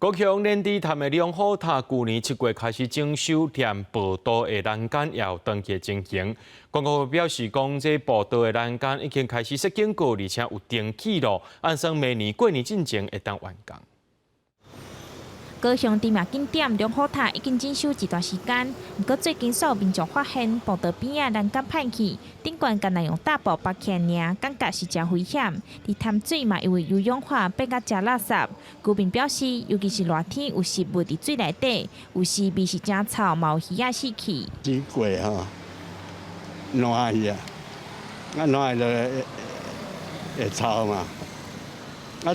高雄莲池潭的龙虎塔去年7月开始整修，连步道的栏杆也有登记进行。观光局表示，这步道的栏杆已经开始设警告，而且有登记咯，按算明年过年之前会当完工。高雄知名景点龙虎塔已经整修一段时间，不过最近所有民众发现步道边仔栏杆歹去，顶悬干那用大布包起尔，感觉是真危险。而潭水嘛因为油氧化变甲真垃圾。居民表示，尤其是热天有食物伫水内底，有时味是真臭，嘛有鱼仔死去。水过吼，烂去啊，烂就会臭嘛。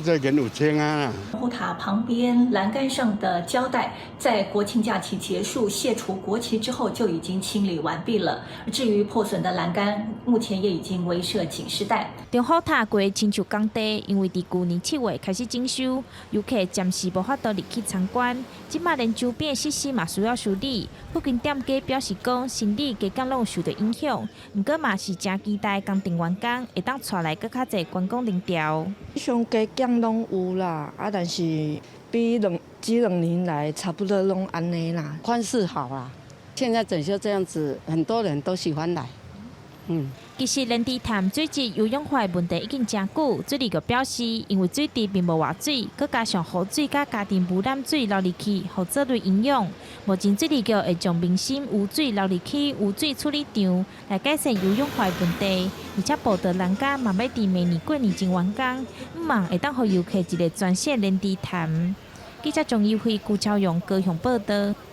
最近有清啊。龙虎塔旁边栏杆上的胶带，在国庆假期结束卸除国旗之后就已经清理完毕了。至于破损的栏杆，目前也已经围设警示带。龙虎塔过亲像工地，因为伫去年7月开始整修，游客暂时无法度入去参观。即马连周边的设施嘛需要修理。附近店家表示讲，生意加减拢有受到影响，不过嘛是真期待工程完工，会当带来更较侪观光人潮。上加减拢有啦，但是比这2年来差不多拢安尼啦，宽适好啦。现在整修这样子，很多人都喜欢来。其实莲池潭水质油氧化的问题已经真久，水利局表示，因为水池并无活水，佮加上雨水甲家庭污染水流入去，互做类营养。目前水利局会将民生污水流入去污水处理场来改善油氧化的问题，而且步道栏杆嘛要伫明年过年前完工，毋望会当予游客一个全新莲池潭。记者钟义辉、顾超勇高雄报道。